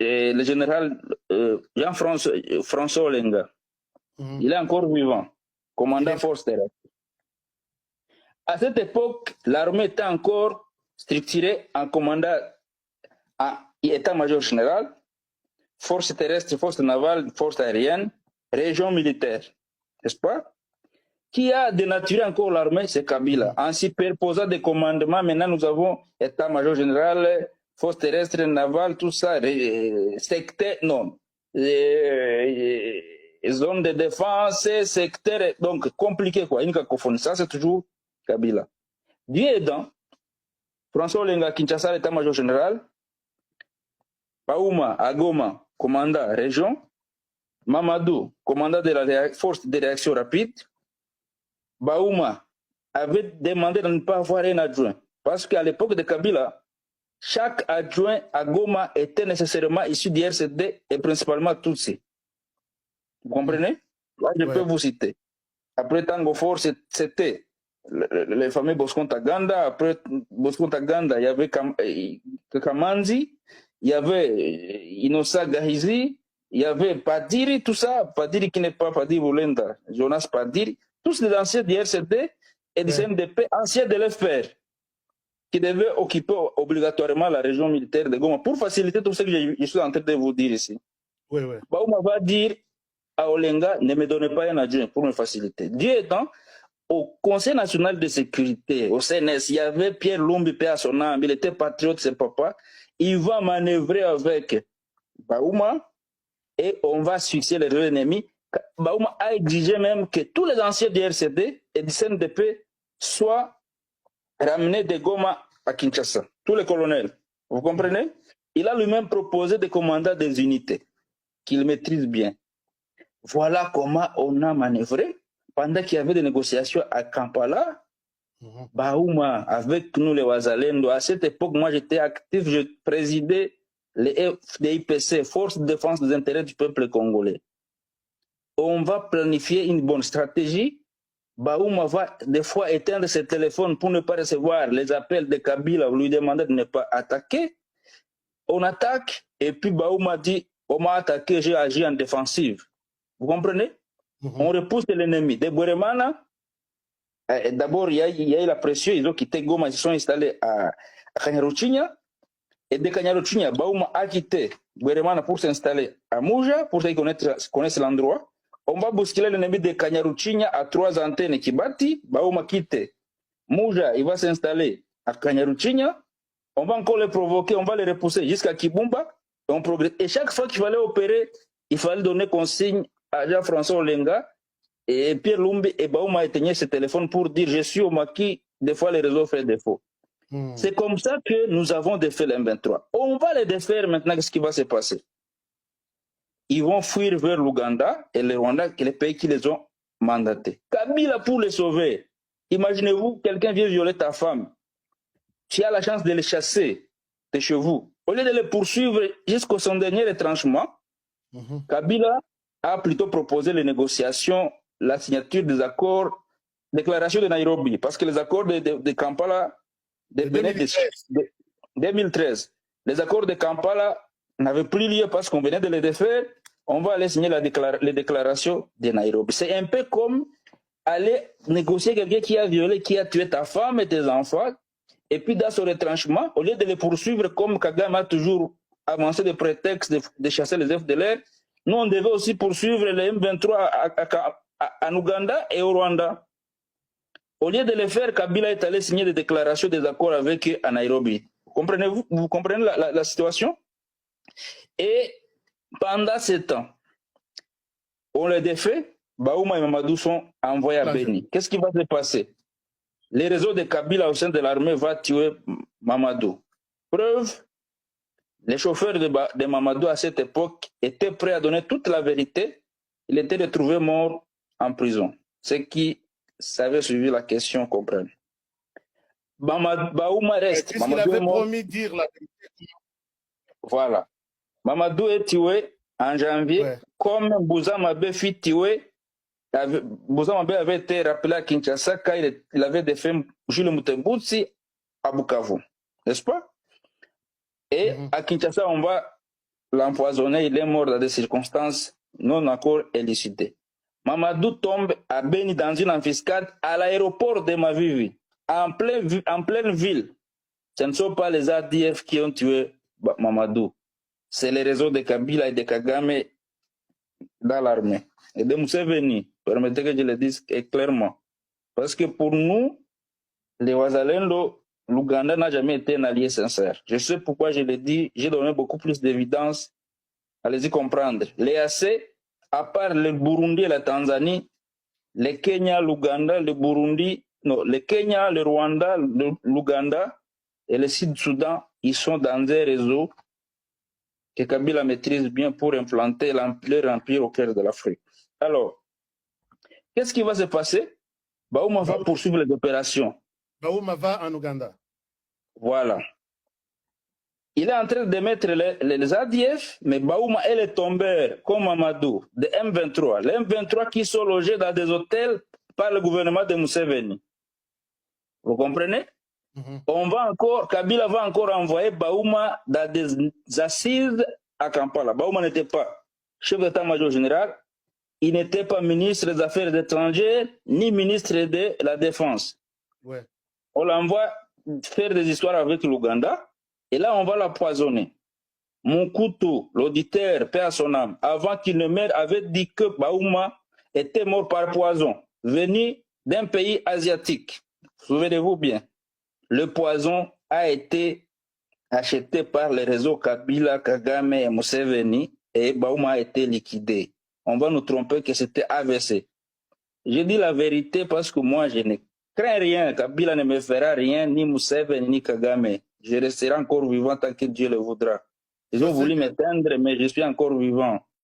le général Jean-François Olenga. Il est encore vivant, commandant force terrestre. À cette époque, l'armée était encore structurée en commandant à état-major général, force terrestre, force navale, force aérienne, région militaire, n'est-ce pas? Qui a dénaturé encore l'armée, c'est Kabila. En superposant des commandements, maintenant nous avons état-major général, force terrestre, navale, tout ça, secteur, non, zone de défense, secteur, donc compliqué quoi, une cacophonie, ça c'est toujours Kabila. Dieu aidant, François Olenga, Kinshasa, l'état-major général, Baouma, Agoma, commandant région, Mamadou, commandant de la force de réaction rapide. Baouma avait demandé de ne pas avoir un adjoint, parce qu'à l'époque de Kabila, chaque adjoint à Goma était nécessairement issu du RCD et principalement Tutsi. Vous comprenez? Là, je peux vous citer. Après Tango Force, c'était le fameux Bosco Ntaganda. Après Bosco Ntaganda, il y avait Kamanzi, il y avait Inosa Gahizi, il y avait Padiri, tout ça. Padiri qui n'est pas Padiri Volenda, Jonas Padiri. Tous les anciens du RCD et du CNDP, anciens de l'FPR, qui devaient occuper obligatoirement la région militaire de Goma pour faciliter tout ce que je suis en train de vous dire ici. Baouma va dire à Olenga, ne me donnez pas un adjoint pour me faciliter. Dieu étant, au Conseil national de sécurité, au CNS, il y avait Pierre Lumbi, paix à son âme, il était patriote, c'est papa. Il va manœuvrer avec Baouma et on va succéder les deux ennemis. Baouma a exigé même que tous les anciens du RCD et du CNDP soient ramenés de Goma à Kinshasa. Tous les colonels. Vous comprenez? Il a lui-même proposé de commander des unités qu'il maîtrise bien. Voilà comment on a manœuvré. Pendant qu'il y avait des négociations à Kampala, Baouma, avec nous les Wazalendo, à cette époque, moi j'étais actif, je présidais les FDIPC, Force de défense des intérêts du peuple congolais. On va planifier une bonne stratégie. Baouma va des fois éteindre ses téléphones pour ne pas recevoir les appels de Kabila, lui demander de ne pas attaquer. On attaque et puis Baouma dit on m'a attaqué, j'ai agi en défensive. Vous comprenez? On repousse l'ennemi. De Bweremana, d'abord il y a eu la pression, ils ont quitté Goma, ils se sont installés à Kanyaruchinya. Et de Kanyaruchinya, Baouma a quitté Bweremana pour s'installer à Mouja, pour ceux qui connaissent l'endroit. On va bousculer l'ennemi de Kanyaruchinya à 3 antennes Kibati. Baouma quitte Mouja, il va s'installer à Kanyaruchinya. On va encore les provoquer, on va les repousser jusqu'à Kibumba. Et on progresse. Et chaque fois qu'il fallait opérer, il fallait donner consigne à Jean-François Olenga et Pierre Lumbi et Baouma éteignaient ce téléphone pour dire je suis au maquis, des fois les réseaux font défaut. C'est comme ça que nous avons défait les M23. On va les défaire maintenant, qu'est-ce qui va se passer? Ils vont fuir vers l'Ouganda et le Rwanda, les pays qui les ont mandatés. Kabila pour les sauver. Imaginez-vous, quelqu'un vient violer ta femme. Tu as la chance de les chasser de chez vous. Au lieu de les poursuivre jusqu'au son dernier retranchement, Kabila a plutôt proposé les négociations, la signature des accords, déclaration de Nairobi, parce que les accords de Kampala de 2013, les accords de Kampala n'avaient plus lieu parce qu'on venait de les défaire. On va aller signer les déclarations de Nairobi. C'est un peu comme aller négocier quelqu'un qui a violé, qui a tué ta femme et tes enfants, et puis dans ce retranchement, au lieu de les poursuivre comme Kagame a toujours avancé des prétextes de chasser les FDLR, nous on devait aussi poursuivre les M23 en Ouganda et au Rwanda. Au lieu de le faire, Kabila est allé signer des déclarations, des accords avec eux à Nairobi. Vous comprenez la situation? Et pendant ce temps, on les défait, Baouma et Mamadou sont envoyés à Beni. Qu'est-ce qui va se passer? Les réseaux de Kabila au sein de l'armée vont tuer Mamadou. Preuve, les chauffeurs de Mamadou à cette époque étaient prêts à donner toute la vérité. Il était retrouvé mort en prison. Ceux qui savaient suivre la question comprennent. Baouma reste. Qu'est-ce qu'il avait promis de dire la vérité? Voilà. Mamadou est tué en janvier, comme Bouzamabe fut tué. Bouzamabe avait été rappelé à Kinshasa quand il avait défait Jules Mutembutsi à Bukavu. N'est-ce pas? Et à Kinshasa, on va l'empoisonné, il est mort dans des circonstances non encore élucidées. Mamadou tombe à Beni dans une embuscade à l'aéroport de Mavivi, en pleine ville. Ce ne sont pas les ADF qui ont tué Mamadou. C'est les réseaux de Kabila et de Kagame dans l'armée. Et de Museveni, permettez que je le dise clairement. Parce que pour nous, les Wazalendo, l'Ouganda n'a jamais été un allié sincère. Je sais pourquoi je le dis, j'ai donné beaucoup plus d'évidence. Allez-y comprendre. Les AC, à part le Burundi et la Tanzanie, le Kenya, l'Ouganda, le Burundi, non, le Kenya, le Rwanda, l'Ouganda et le Sud-Soudan, ils sont dans des réseaux que Kabila maîtrise bien pour implanter leur empire au cœur de l'Afrique. Alors, qu'est-ce qui va se passer? Baouma va poursuivre les opérations. Baouma va en Ouganda. Voilà. Il est en train de mettre les ADF, mais Baouma et les tombeurs, comme Mamadou, de M23. Les M23 qui sont logés dans des hôtels par le gouvernement de Museveni. Vous comprenez? Kabila va encore envoyer Baouma dans des assises à Kampala. Baouma n'était pas chef d'état-major général, il n'était pas ministre des Affaires étrangères, ni ministre de la Défense. Ouais. On l'envoie faire des histoires avec l'Ouganda, et là on va l'empoisonner. Mon couteau, l'auditeur, paix à son âme, avant qu'il ne meure, avait dit que Baouma était mort par poison, venu d'un pays asiatique. Souvenez-vous bien. Le poison a été acheté par les réseaux Kabila, Kagame et Museveni et Baouma a été liquidé. On va nous tromper que c'était AVC. Je dis la vérité parce que moi, je ne crains rien. Kabila ne me fera rien, ni Museveni, ni Kagame. Je resterai encore vivant tant que Dieu le voudra. Ils ont voulu m'éteindre, mais je suis encore vivant.